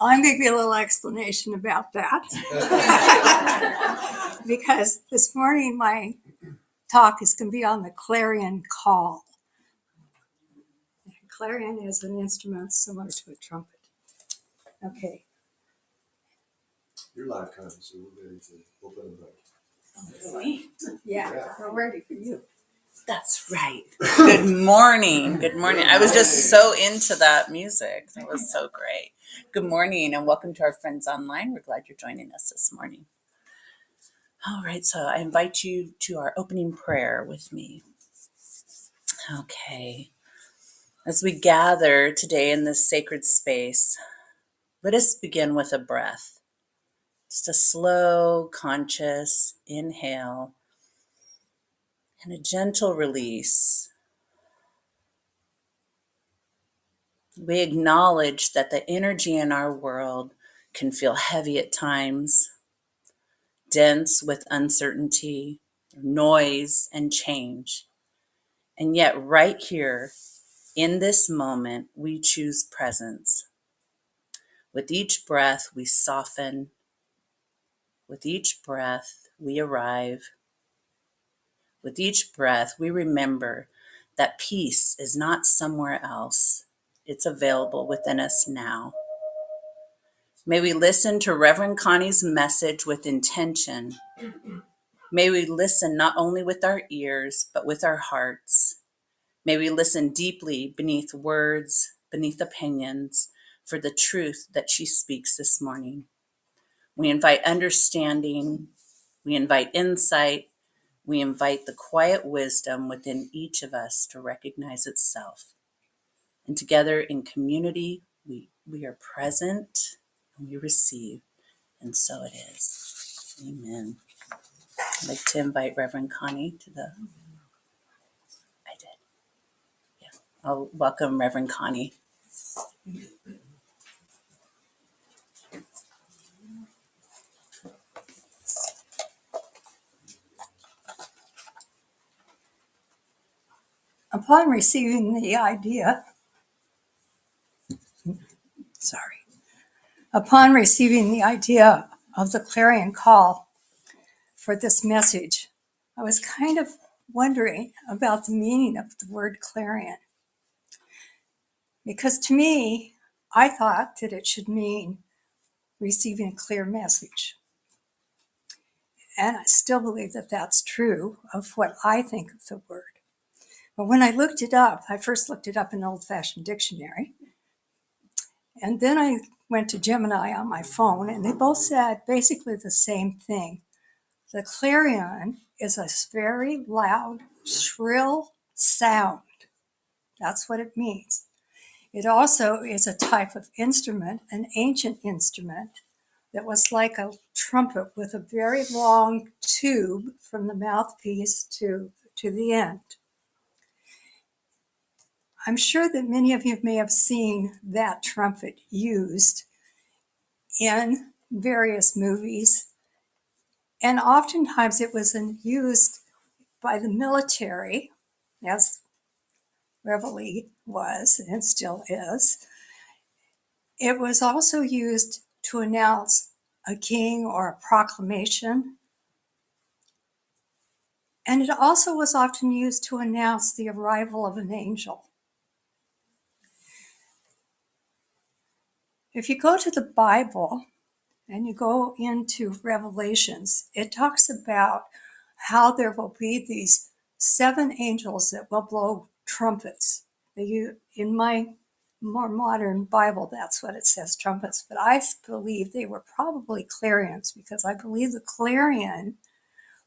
I'm going to give you a little explanation about that. Because this morning my talk is going to be on the Clarion call. Clarion is an instrument similar to a trumpet. Okay. You're live, Connie, so we're ready to open the mic. Really? Yeah, we're ready for you. That's right. Good morning. Good morning. I was just so into that music. That was so great. Good morning and welcome to our friends online. We're glad you're joining us this morning. All right, so I invite you to our opening prayer with me. Okay. As we gather today in this sacred space, let us begin with a breath. Just a slow, conscious inhale and a gentle release. We acknowledge that the energy in our world can feel heavy at times, dense with uncertainty, noise, and change. And yet, right here in this moment, we choose presence. With each breath, we soften. With each breath, we arrive. With each breath, we remember that peace is not somewhere else. It's available within us now. May we listen to Reverend Connie's message with intention. May we listen not only with our ears, but with our hearts. May we listen deeply beneath words, beneath opinions, for the truth that she speaks this morning. We invite understanding, we invite insight, we invite the quiet wisdom within each of us to recognize itself. And together in community, we are present and we receive. And so it is. Amen. I'd like to invite Reverend Connie to the... I did. Yeah. I'll welcome Reverend Connie. Upon receiving the idea, upon receiving the idea of the Clarion call for this message, I was kind of wondering about the meaning of the word clarion. Because to me, I thought that it should mean receiving a clear message. And I still believe that that's true of what I think of the word. But when I looked it up, I first looked it up in an old-fashioned dictionary. And then I went to Gemini on my phone, and they both said basically the same thing. The clarion is a very loud, shrill sound. That's what it means. It also is a type of instrument, an ancient instrument, that was like a trumpet with a very long tube from the mouthpiece to the end. I'm sure that many of you may have seen that trumpet used in various movies, and oftentimes it was used by the military, as Reveille was and still is. It was also used to announce a king or a proclamation, and it also was often used to announce the arrival of an angel. If you go to the Bible and you go into Revelations, it talks about how there will be these 7 angels that will blow trumpets. In my more modern Bible, that's what it says, trumpets. But I believe they were probably clarions, because I believe the clarion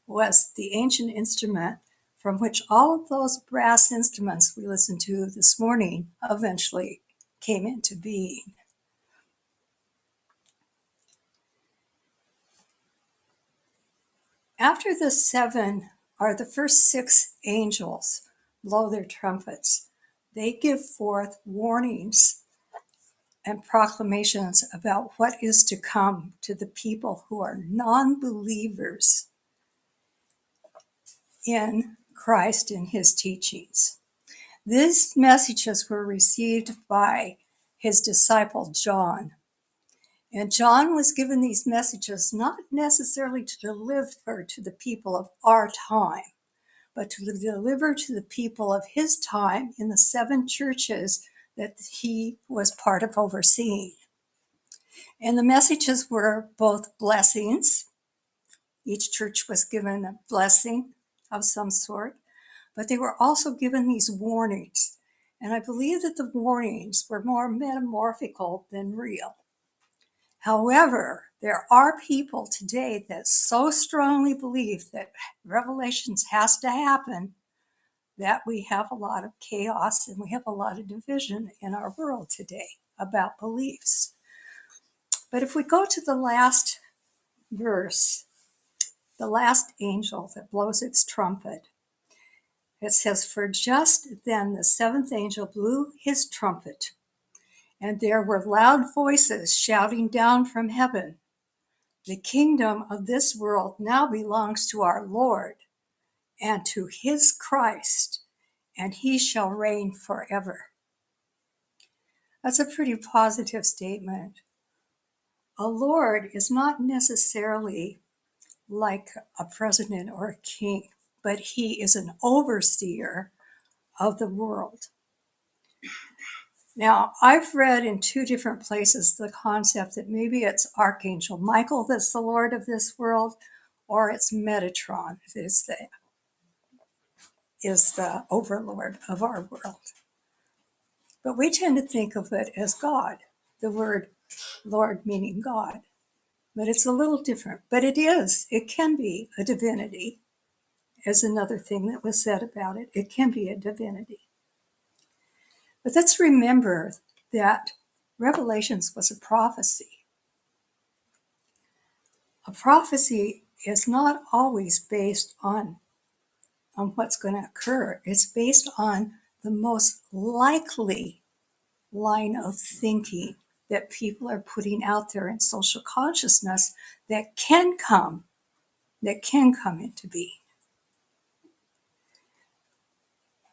was the ancient instrument from which all of those brass instruments we listened to this morning eventually came into being. After the 7, or the first 6 angels blow their trumpets, they give forth warnings and proclamations about what is to come to the people who are non-believers in Christ and his teachings. These messages were received by his disciple John, And John was given these messages not necessarily to deliver to the people of our time, but to deliver to the people of his time in the 7 churches that he was part of overseeing. And the messages were both blessings. Each church was given a blessing of some sort, but they were also given these warnings. And I believe that the warnings were more metamorphical than real. However, there are people today that so strongly believe that revelations has to happen that we have a lot of chaos and we have a lot of division in our world today about beliefs. But if we go to the last verse, the last angel that blows its trumpet, it says, "For just then the 7th angel blew his trumpet, and there were loud voices shouting down from heaven, 'The kingdom of this world now belongs to our Lord and to his Christ, and he shall reign forever.'" That's a pretty positive statement. A Lord is not necessarily like a president or a king, but he is an overseer of the world. Now, I've read in 2 different places the concept that maybe it's Archangel Michael that's the Lord of this world, or it's Metatron that is the overlord of our world. But we tend to think of it as God, the word Lord meaning God. But it's a little different. But it can be a divinity, as another thing that was said about it. It can be a divinity. But let's remember that Revelations was a prophecy. A prophecy is not always based on what's going to occur. It's based on the most likely line of thinking that people are putting out there in social consciousness that can come into being.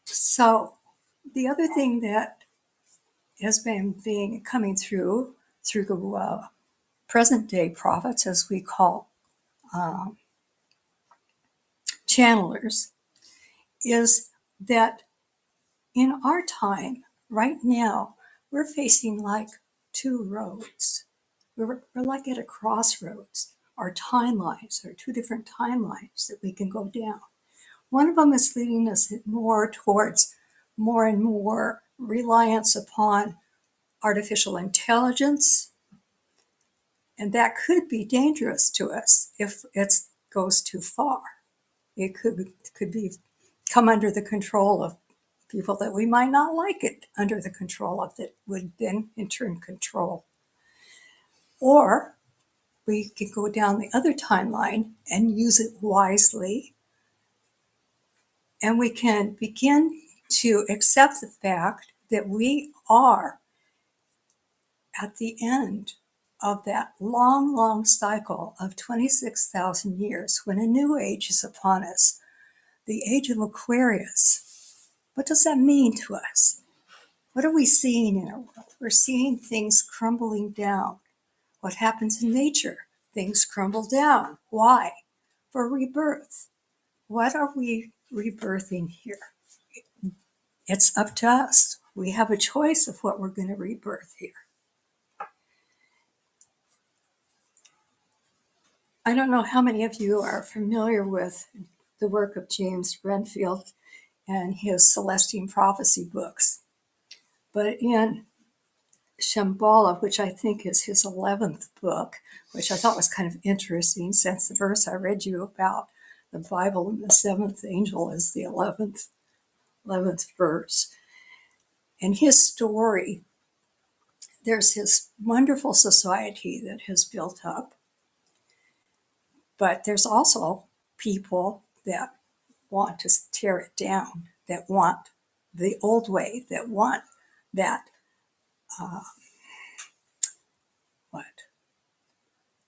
So the other thing that has been coming through the present day prophets, as we call channelers, is that in our time, right now, we're facing like 2 roads. We're like at a crossroads. Our timelines are 2 different timelines that we can go down. One of them is leading us more towards more and more reliance upon artificial intelligence, and that could be dangerous to us if it goes too far. It could be come under the control of people that we might not like it under the control of, that would then in turn control. Or we could go down the other timeline and use it wisely, and we can begin to accept the fact that we are at the end of that long, long cycle of 26,000 years when a new age is upon us, the age of Aquarius. What does that mean to us? What are we seeing in our world? We're seeing things crumbling down. What happens in nature? Things crumble down. Why? For rebirth. What are we rebirthing here? It's up to us. We have a choice of what we're going to rebirth here. I don't know how many of you are familiar with the work of James Renfield and his Celestine Prophecy books. But in Shambhala, which I think is his 11th book, which I thought was kind of interesting since the verse I read you about the Bible and the 7th angel is the 11th verse. In his story, there's this wonderful society that has built up, but there's also people that want to tear it down, that want the old way, that want that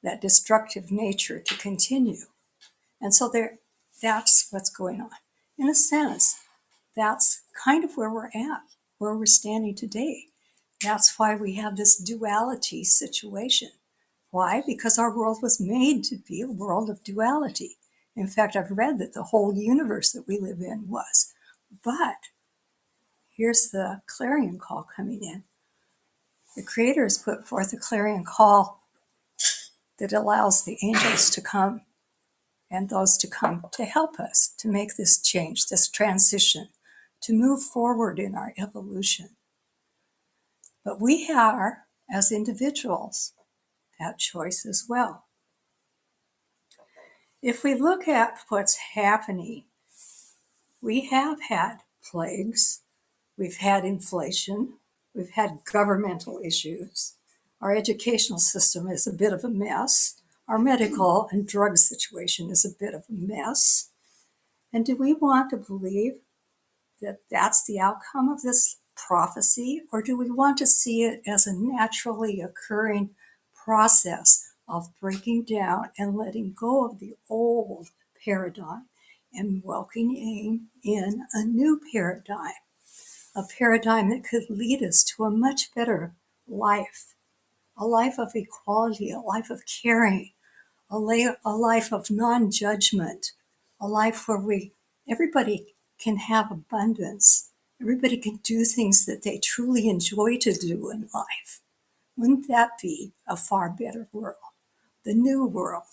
that destructive nature to continue. And so that's what's going on. In a sense, that's kind of where we're at, where we're standing today. That's why we have this duality situation. Why? Because our world was made to be a world of duality. In fact, I've read that the whole universe that we live in was. But here's the clarion call coming in. The Creator has put forth a clarion call that allows the angels to come and those to come to help us to make this change, this transition, to move forward in our evolution. But we are, as individuals, that choice as well. If we look at what's happening, we have had plagues, we've had inflation, we've had governmental issues, our educational system is a bit of a mess, our medical and drug situation is a bit of a mess. And do we want to believe that that's the outcome of this prophecy, or do we want to see it as a naturally occurring process of breaking down and letting go of the old paradigm and welcoming in a new paradigm, a paradigm that could lead us to a much better life, a life of equality, a life of caring, a life of non-judgment, a life where everybody can have abundance. Everybody can do things that they truly enjoy to do in life. Wouldn't that be a far better world? The new world.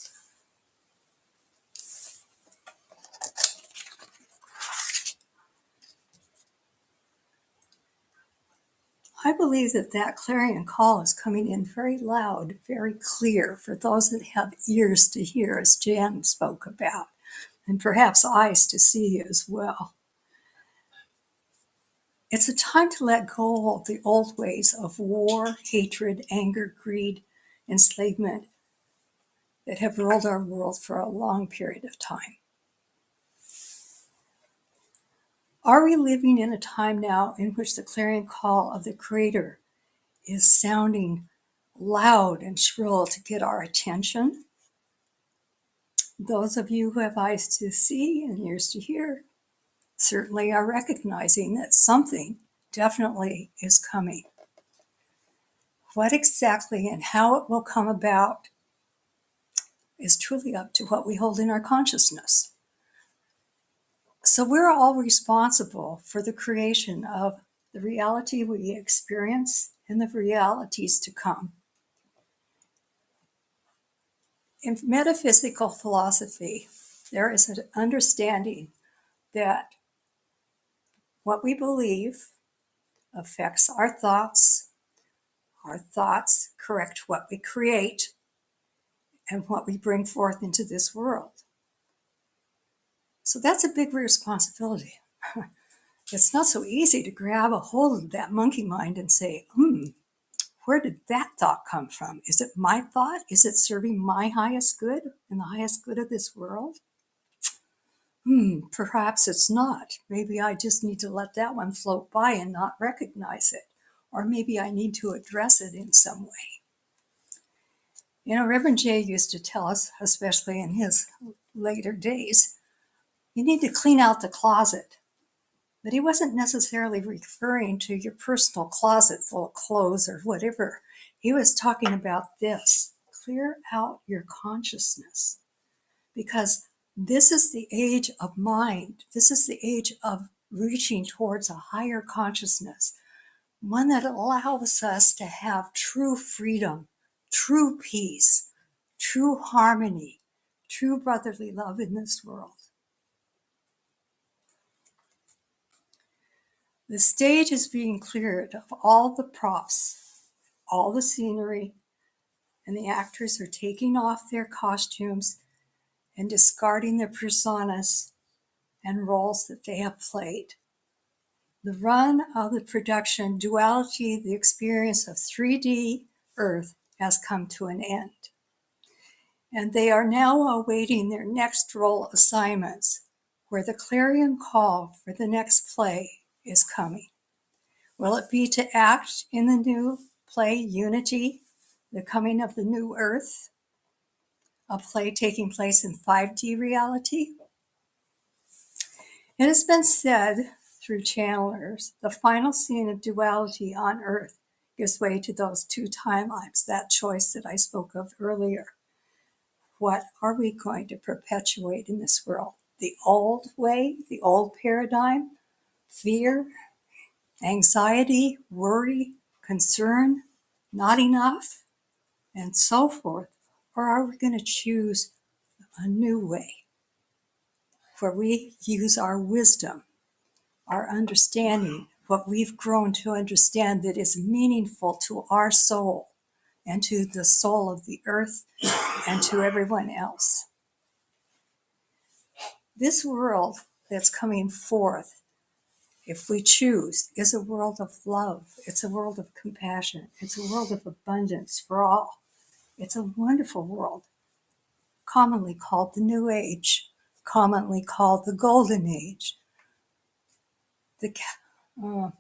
I believe that clarion call is coming in very loud, very clear for those that have ears to hear, as Jan spoke about, and perhaps eyes to see as well. It's a time to let go of the old ways of war, hatred, anger, greed, enslavement that have ruled our world for a long period of time. Are we living in a time now in which the clarion call of the Creator is sounding loud and shrill to get our attention? Those of you who have eyes to see and ears to hear certainly are recognizing that something definitely is coming. What exactly and how it will come about is truly up to what we hold in our consciousness. So we're all responsible for the creation of the reality we experience and the realities to come. In metaphysical philosophy, there is an understanding that what we believe affects our thoughts correct what we create, and what we bring forth into this world. So that's a big responsibility. It's not so easy to grab a hold of that monkey mind and say, where did that thought come from? Is it my thought? Is it serving my highest good and the highest good of this world? Perhaps it's not. Maybe I just need to let that one float by and not recognize it. Or maybe I need to address it in some way. You know, Reverend Jay used to tell us, especially in his later days, you need to clean out the closet. But he wasn't necessarily referring to your personal closet full of clothes or whatever. He was talking about this. Clear out your consciousness. Because this is the age of mind. This is the age of reaching towards a higher consciousness. One that allows us to have true freedom, true peace, true harmony, true brotherly love in this world. The stage is being cleared of all the props, all the scenery, and the actors are taking off their costumes and discarding their personas and roles that they have played. The run of the production Duality, the experience of 3D Earth, has come to an end. And they are now awaiting their next role assignments, where the clarion call for the next play is coming. Will it be to act in the new play Unity, the coming of the new Earth, a play taking place in 5D reality? It has been said through channelers, the final scene of duality on Earth gives way to those two timelines, that choice that I spoke of earlier. What are we going to perpetuate in this world? The old way, the old paradigm, fear, anxiety, worry, concern, not enough, and so forth? Or are we going to choose a new way where we use our wisdom, our understanding, what we've grown to understand that is meaningful to our soul and to the soul of the earth and to everyone else? This world that's coming forth, if we choose, is a world of love. It's a world of compassion. It's a world of abundance for all. It's a wonderful world, commonly called the New Age, commonly called the Golden Age.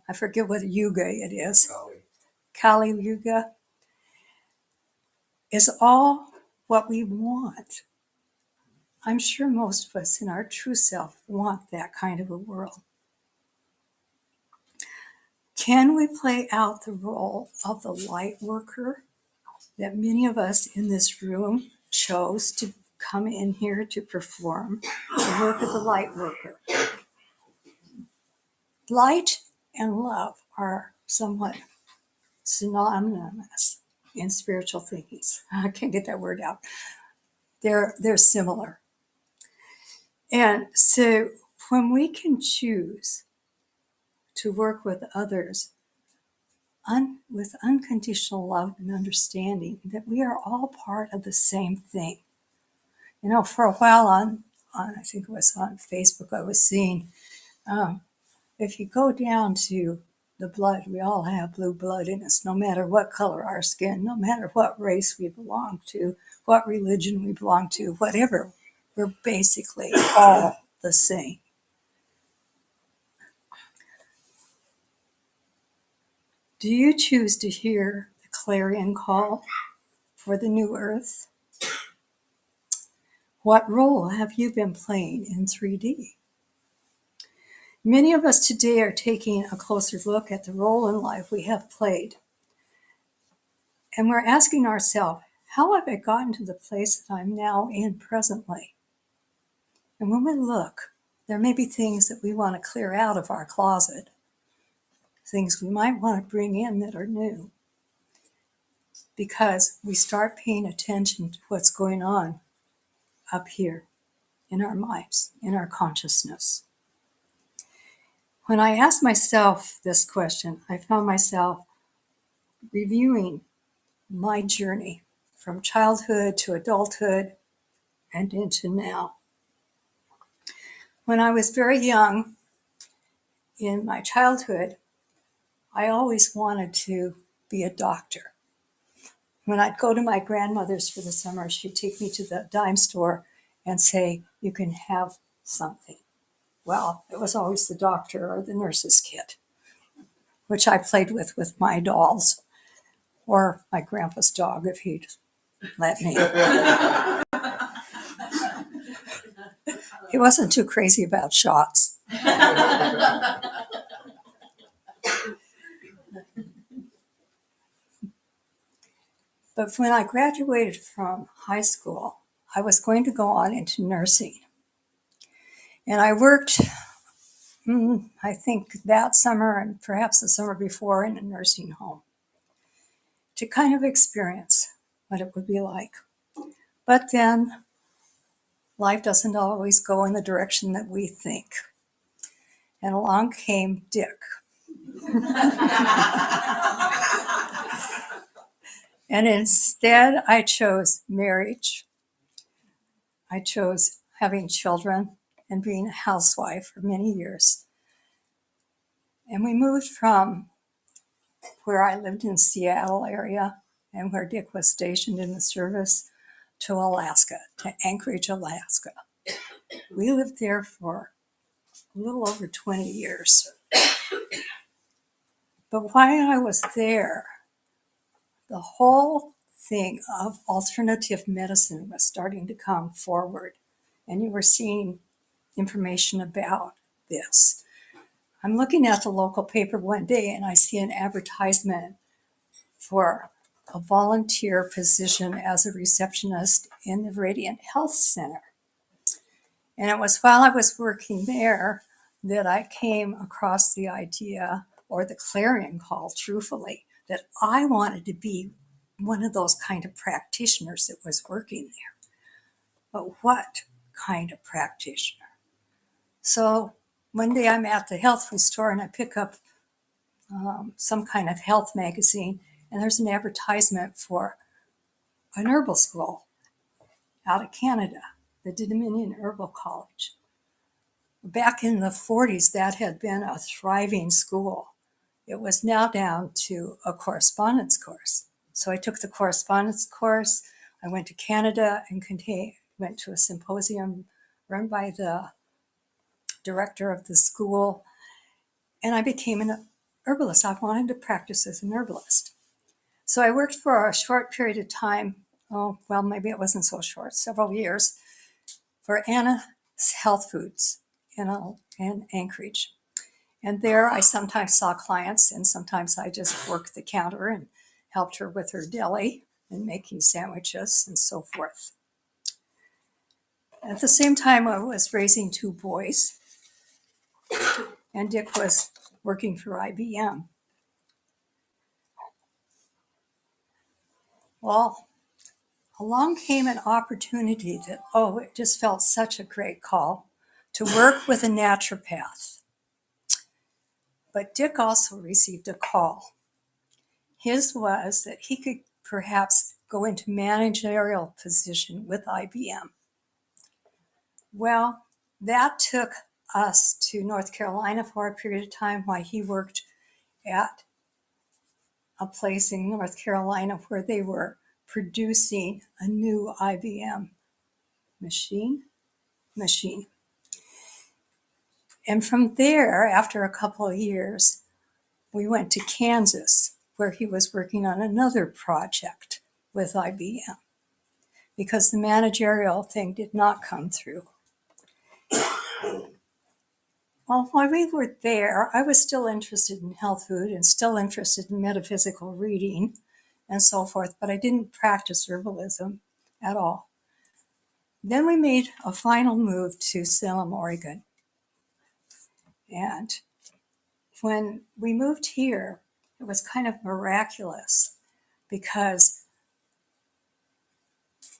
I forget what yuga it is. Kali Yuga is all what we want. I'm sure most of us in our true self want that kind of a world. Can we play out the role of the light worker that many of us in this room chose to come in here to perform the work of the light worker? Light and love are somewhat synonymous in spiritual thinking. I can't get that word out. They're similar. And so when we can choose to work with others with unconditional love and understanding that we are all part of the same thing. You know, for a while on I think it was on Facebook, I was seeing if you go down to the blood, we all have blue blood in us, no matter what color our skin, no matter what race we belong to, what religion we belong to, whatever. We're basically all the same. Do you choose to hear the clarion call for the new earth? What role have you been playing in 3D? Many of us today are taking a closer look at the role in life we have played. And we're asking ourselves, how have I gotten to the place that I'm now in presently? And when we look, there may be things that we want to clear out of our closet, things we might want to bring in that are new, because we start paying attention to what's going on up here in our minds, in our consciousness. When I asked myself this question, I found myself reviewing my journey from childhood to adulthood and into now. When I was very young, in my childhood, I always wanted to be a doctor. When I'd go to my grandmother's for the summer, she'd take me to the dime store and say, "You can have something." Well, it was always the doctor or the nurse's kit, which I played with my dolls, or my grandpa's dog if he'd let me. He wasn't too crazy about shots. But when I graduated from high school, I was going to go on into nursing. And I worked, I think that summer and perhaps the summer before, in a nursing home to kind of experience what it would be like. But then life doesn't always go in the direction that we think. And along came Dick. And instead, I chose marriage. I chose having children and being a housewife for many years. And we moved from where I lived in Seattle area and where Dick was stationed in the service to Alaska, to Anchorage, Alaska. We lived there for a little over 20 years. But while I was there, the whole thing of alternative medicine was starting to come forward, and you were seeing information about this. I'm looking at the local paper one day and I see an advertisement for a volunteer position as a receptionist in the Radiant Health Center. And it was while I was working there that I came across the idea, or the clarion call, truthfully, that I wanted to be one of those kind of practitioners that was working there. But what kind of practitioner? So one day I'm at the health food store and I pick up some kind of health magazine, and there's an advertisement for an herbal school out of Canada, the Dominion Herbal College. Back in the 40s, that had been a thriving school. It was now down to a correspondence course. So I took the correspondence course. I went to Canada and went to a symposium run by the director of the school, and I became an herbalist. I wanted to practice as an herbalist. So I worked for a short period of time. Oh, well, maybe it wasn't so short, several years, for Anna's Health Foods in Anchorage. And there I sometimes saw clients, and sometimes I just worked the counter and helped her with her deli and making sandwiches and so forth. At the same time, I was raising two boys, and Dick was working for IBM. Well, along came an opportunity that, it just felt such a great call to work with a naturopath. But Dick also received a call. His was that he could perhaps go into managerial position with IBM. Well, that took us to North Carolina for a period of time while he worked at a place in North Carolina where they were producing a new IBM machine. And from there, after a couple of years, we went to Kansas, where he was working on another project with IBM, because the managerial thing did not come through. Well, while we were there, I was still interested in health food and still interested in metaphysical reading and so forth, but I didn't practice herbalism at all. Then we made a final move to Salem, Oregon. And when we moved here, it was kind of miraculous because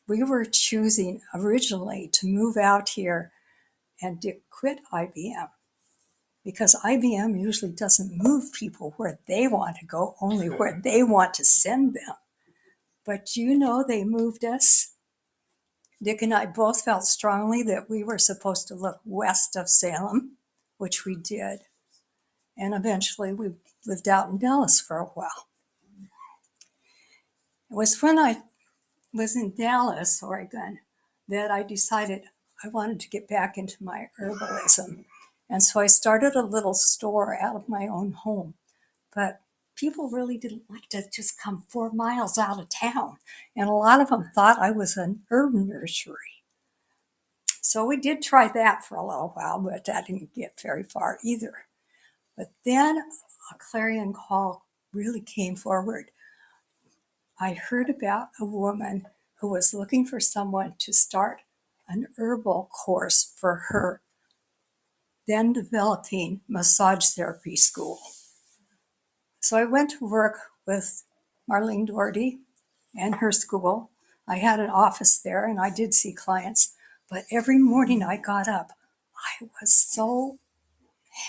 we were choosing originally to move out here and to quit IBM, because IBM usually doesn't move people where they want to go, only where they want to send them. But they moved us. Dick and I both felt strongly that we were supposed to look west of Salem, which we did. And eventually we lived out in Dallas for a while. It was when I was in Dallas, Oregon, that I decided I wanted to get back into my herbalism. And so I started a little store out of my own home. But people really didn't like to just come 4 miles out of town. And a lot of them thought I was an herb nursery. So we did try that for a little while, but that didn't get very far either. But then a clarion call really came forward. I heard about a woman who was looking for someone to start an herbal course for her then developing massage therapy school. So I went to work with Marlene Doherty and her school. I had an office there and I did see clients, but every morning I got up, I was so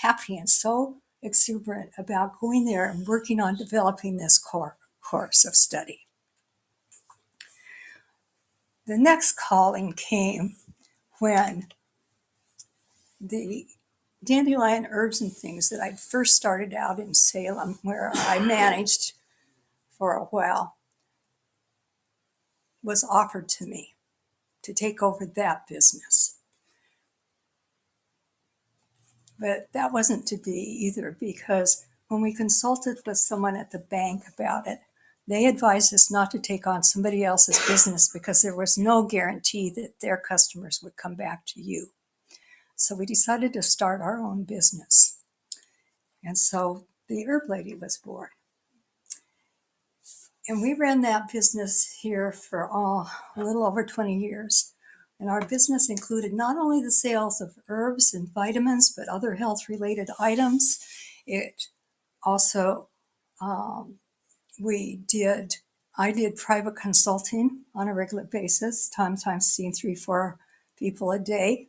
happy and so exuberant about going there and working on developing this course of study. The next calling came when the dandelion herbs and things that I'd first started out in Salem, where I managed for a while, was offered to me to take over that business. But that wasn't to be either, because when we consulted with someone at the bank about it, they advised us not to take on somebody else's business because there was no guarantee that their customers would come back to you. So we decided to start our own business. And so the Herb Lady was born. And we ran that business here for a little over 20 years. And our business included not only the sales of herbs and vitamins, but other health-related items. It also, I did private consulting on a regular basis, sometimes seeing 3-4 people a day.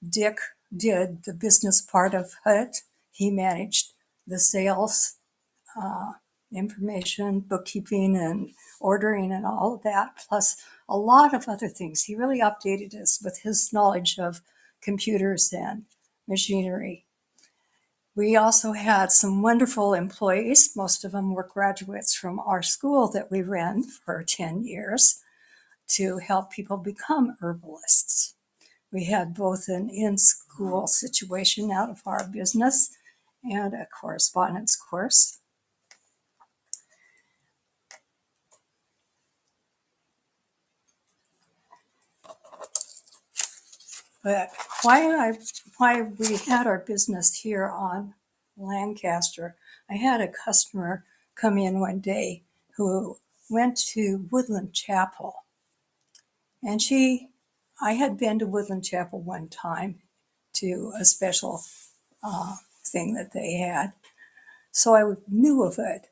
Dick did the business part of it. He managed the sales, information, bookkeeping, and ordering, and all of that, plus a lot of other things. He really updated us with his knowledge of computers and machinery. We also had some wonderful employees. Most of them were graduates from our school that we ran for 10 years to help people become herbalists. We had both an in-school situation out of our business and a correspondence course. But why we had our business here on Lancaster, I had a customer come in one day who went to Woodland Chapel. And I had been to Woodland Chapel one time to a special thing that they had. So I knew of it.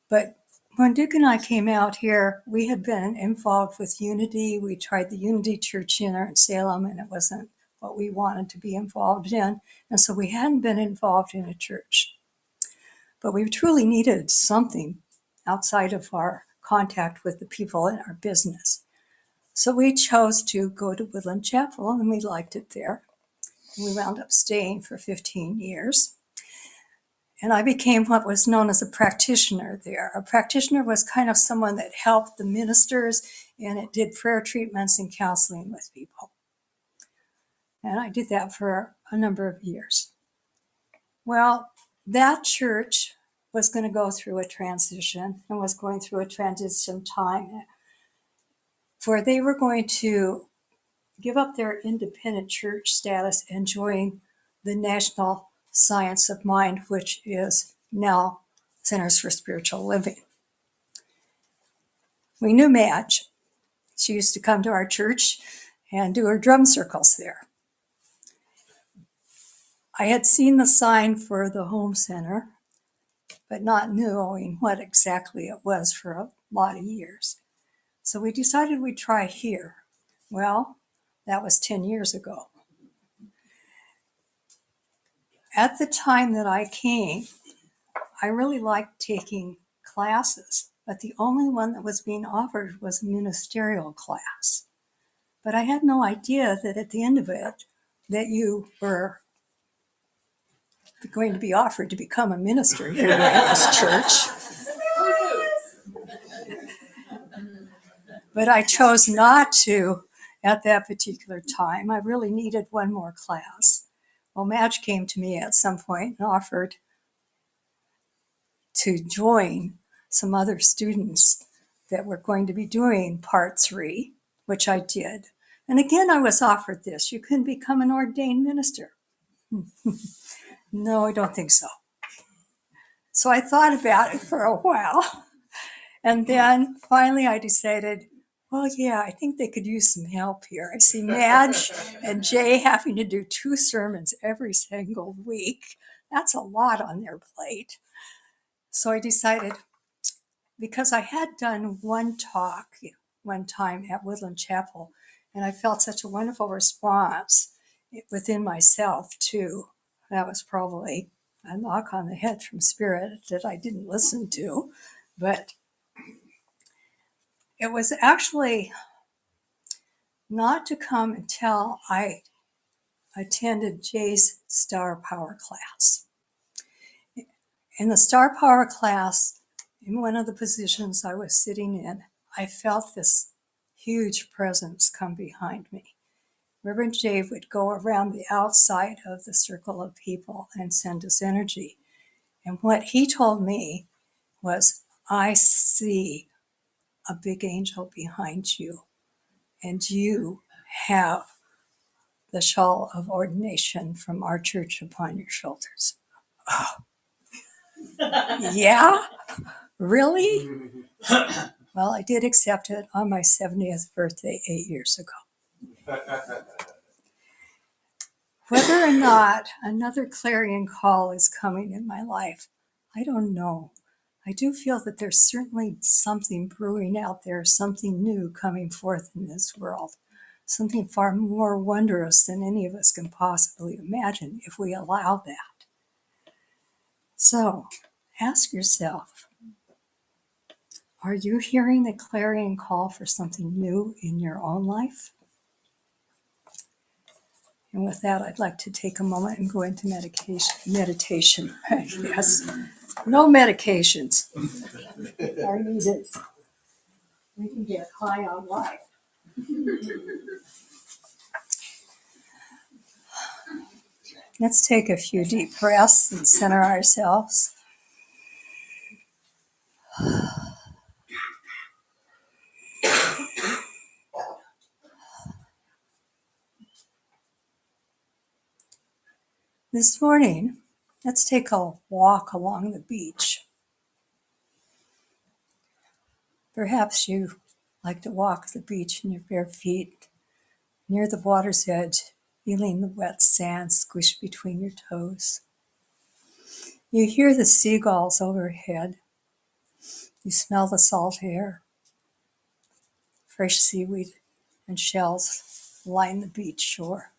But when Dick and I came out here, we had been involved with Unity. We tried the Unity Church here in Salem, and it wasn't what we wanted to be involved in. And so we hadn't been involved in a church. But we truly needed something outside of our contact with the people in our business. So we chose to go to Woodland Chapel, and we liked it there. We wound up staying for 15 years. And I became what was known as a practitioner there. A practitioner was kind of someone that helped the ministers, and it did prayer treatments and counseling with people. And I did that for a number of years. Well, that church was going to go through a transition and was going through a transition time where they were going to give up their independent church status and join the National Science of Mind, which is now Centers for Spiritual Living. We knew Madge. She used to come to our church and do her drum circles there. I had seen the sign for the home center, but not knowing what exactly it was for a lot of years. So we decided we'd try here. Well, that was 10 years ago. At the time that I came, I really liked taking classes, but the only one that was being offered was a ministerial class. But I had no idea that at the end of it, that you were going to be offered to become a minister here at this church. But I chose not to at that particular time. I really needed one more class. Well, Madge came to me at some point and offered to join some other students that were going to be doing part 3, which I did. And again, I was offered this. You can become an ordained minister. No, I don't think so. So I thought about it for a while. And then finally I decided, well, yeah, I think they could use some help here. I see Madge and Jay having to do 2 sermons every single week. That's a lot on their plate. So I decided, because I had done one talk one time at Woodland Chapel, and I felt such a wonderful response within myself too. That was probably a knock on the head from Spirit that I didn't listen to, but it was actually not to come until I attended Jay's Star Power class. In the Star Power class, in one of the positions I was sitting in, I felt this huge presence come behind me. Reverend Jay would go around the outside of the circle of people and send us energy. And what he told me was, I see a big angel behind you, and you have the shawl of ordination from our church upon your shoulders. Oh. Yeah? Really? Well, I did accept it on my 70th birthday 8 years ago. Whether or not another clarion call is coming in my life, I don't know. I do feel that there's certainly something brewing out there, something new coming forth in this world, something far more wondrous than any of us can possibly imagine if we allow that. So ask yourself, are you hearing the clarion call for something new in your own life? And with that, I'd like to take a moment and go into meditation. Yes, no medications are needed. We can get high on life. Let's take a few deep breaths and center ourselves. This morning, let's take a walk along the beach. Perhaps you like to walk the beach in your bare feet, near the water's edge, feeling the wet sand squish between your toes. You hear the seagulls overhead. You smell the salt air. Fresh seaweed and shells line the beach shore.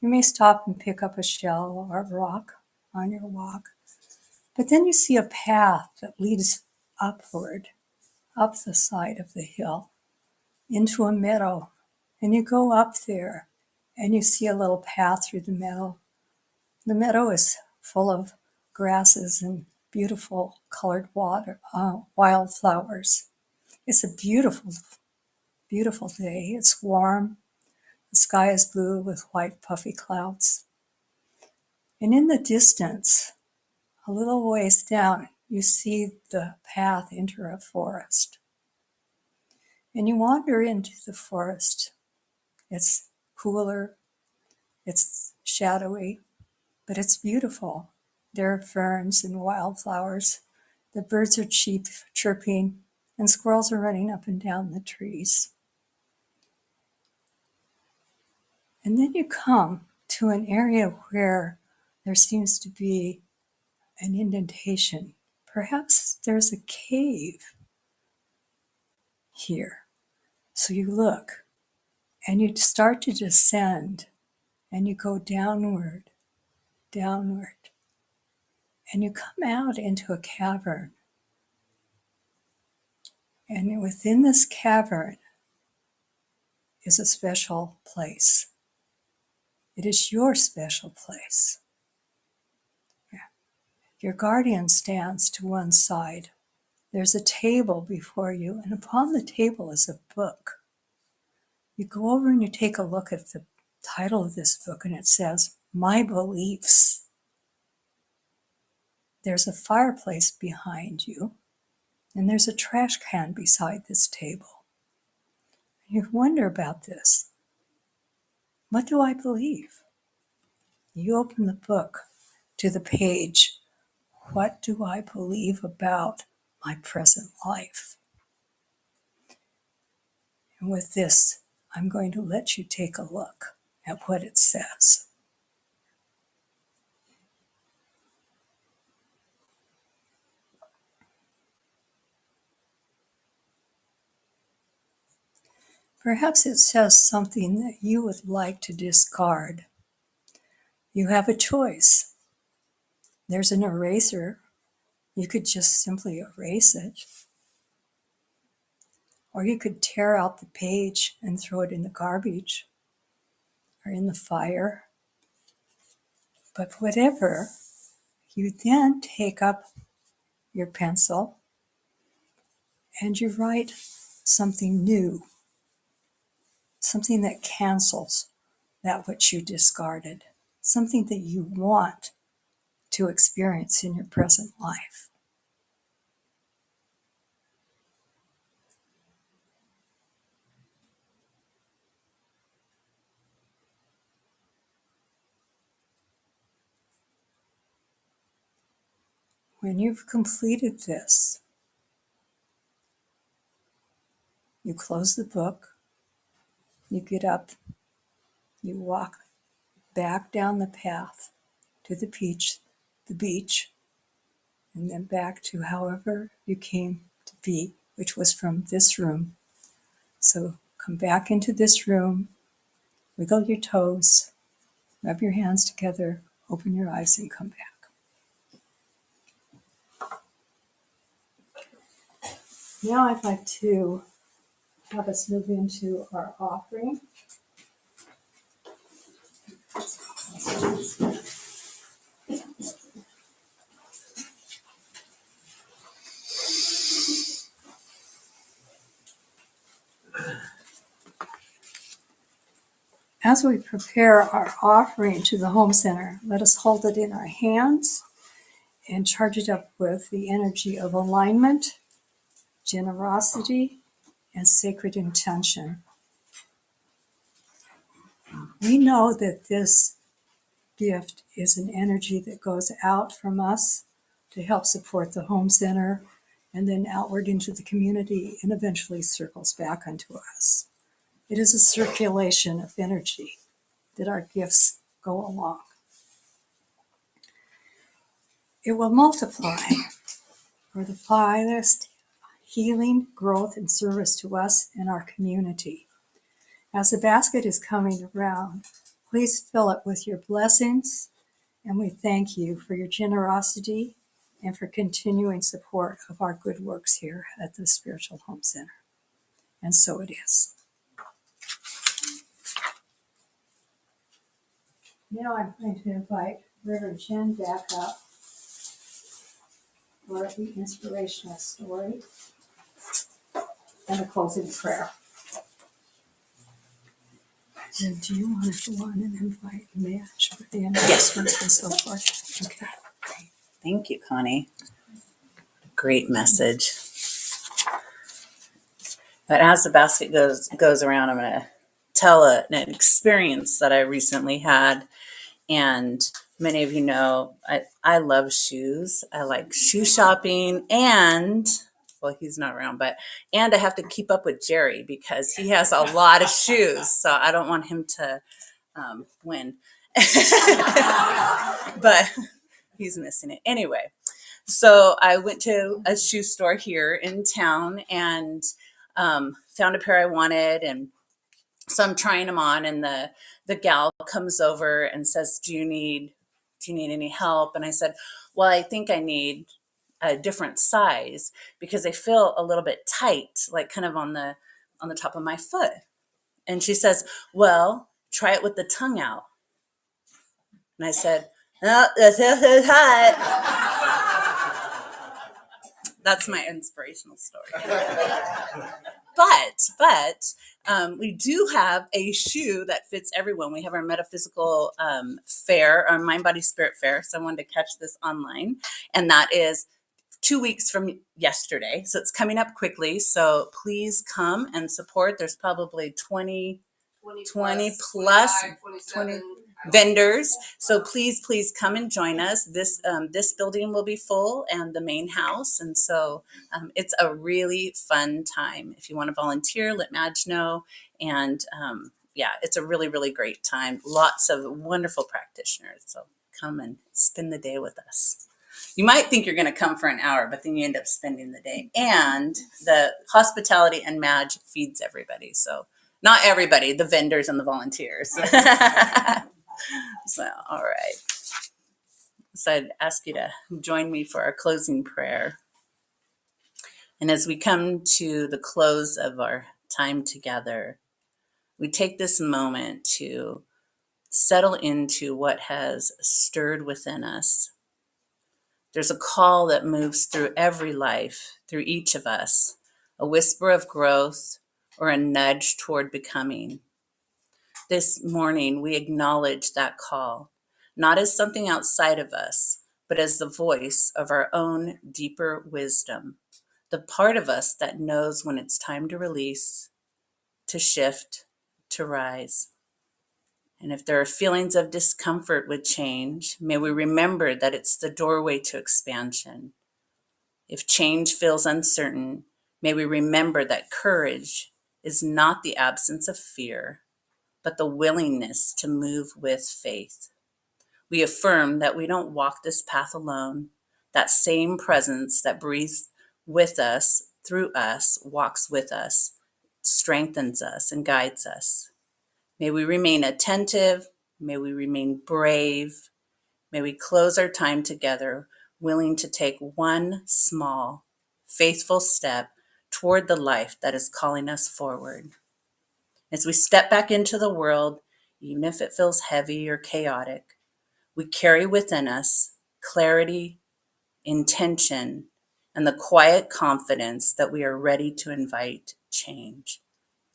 You may stop and pick up a shell or a rock on your walk, but then you see a path that leads upward, up the side of the hill, into a meadow. And you go up there and you see a little path through the meadow. The meadow is full of grasses and beautiful colored wildflowers. It's a beautiful, beautiful day. It's warm. The sky is blue with white puffy clouds. And in the distance, a little ways down, you see the path enter a forest. And you wander into the forest. It's cooler, it's shadowy, but it's beautiful. There are ferns and wildflowers. The birds are chirping, and squirrels are running up and down the trees. And then you come to an area where there seems to be an indentation. Perhaps there's a cave here. So you look and you start to descend and you go downward, downward. And you come out into a cavern. And within this cavern is a special place. It is your special place. Your guardian stands to one side. There's a table before you, and upon the table is a book. You go over and you take a look at the title of this book, and it says, My Beliefs. There's a fireplace behind you, and there's a trash can beside this table. You wonder about this. What do I believe? You open the book to the page, What do I believe about my present life? And with this, I'm going to let you take a look at what it says. Perhaps it says something that you would like to discard. You have a choice. There's an eraser. You could just simply erase it. Or you could tear out the page and throw it in the garbage or in the fire. But whatever, you then take up your pencil and you write something new, something that cancels that which you discarded, something that you want to experience in your present life. When you've completed this, You close the book, you get up, you walk back down the path to the beach, and then back to however you came to be, which was from this room. So come back into this room, wiggle your toes, rub your hands together, open your eyes, and come back. Now I'd like to have us move into our offering. As we prepare our offering to the home center, let us hold it in our hands and charge it up with the energy of alignment, generosity, and sacred intention. We know that this gift is an energy that goes out from us to help support the home center and then outward into the community and eventually circles back onto us. It is a circulation of energy that our gifts go along. It will multiply for the highest healing, growth, and service to us and our community. As the basket is coming around, please fill it with your blessings, and we thank you for your generosity and for continuing support of our good works here at the Spiritual Home Center. And so it is. Now I'm going to invite Reverend Jen back up for the inspirational story and the closing prayer. And do you want to go on and invite Madge for the announcements and so forth? Okay. Thank you, Connie. Great message. But as the basket goes around, I'm going to tell an experience that I recently had. And many of you know I love shoes. I like shoe shopping, and well, he's not around, and I have to keep up with Jerry because he has a lot of shoes. So I don't want him to win. But he's missing it. Anyway, so I went to a shoe store here in town and found a pair I wanted, and so I'm trying them on, and the gal comes over and says, do you need any help? And I said, well, I think I need a different size because they feel a little bit tight, like kind of on the top of my foot. And she says, well, try it with the tongue out. And I said, no, that's so tight. That's my inspirational story. But we do have a shoe that fits everyone. We have our metaphysical fair, our mind, body, spirit fair. So I wanted to catch this online. And that is 2 weeks from yesterday. So it's coming up quickly. So please come and support. There's probably 20 plus vendors. So please come and join us. This building will be full and the main house. And so it's a really fun time. If you want to volunteer, let Madge know. And yeah, it's a really, really great time. Lots of wonderful practitioners. So come and spend the day with us. You might think you're going to come for an hour, but then you end up spending the day. And the hospitality and Madge feeds everybody. So not everybody, the vendors and the volunteers. So, all right. So I'd ask you to join me for our closing prayer. And as we come to the close of our time together, we take this moment to settle into what has stirred within us. There's a call that moves through every life, through each of us, a whisper of growth or a nudge toward becoming. This morning, we acknowledge that call, not as something outside of us, but as the voice of our own deeper wisdom, the part of us that knows when it's time to release, to shift, to rise. And if there are feelings of discomfort with change, may we remember that it's the doorway to expansion. If change feels uncertain, may we remember that courage is not the absence of fear, but the willingness to move with faith. We affirm that we don't walk this path alone. That same presence that breathes with us, through us, walks with us, strengthens us, and guides us. May we remain attentive. May we remain brave. May we close our time together, willing to take one small, faithful step toward the life that is calling us forward. As we step back into the world, even if it feels heavy or chaotic, we carry within us clarity, intention, and the quiet confidence that we are ready to invite change.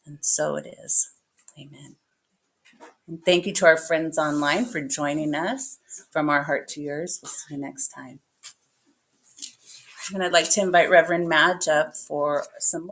And so it is. Amen. And thank you to our friends online for joining us. From our heart to yours. We'll see you next time. And I'd like to invite Reverend Madge up for some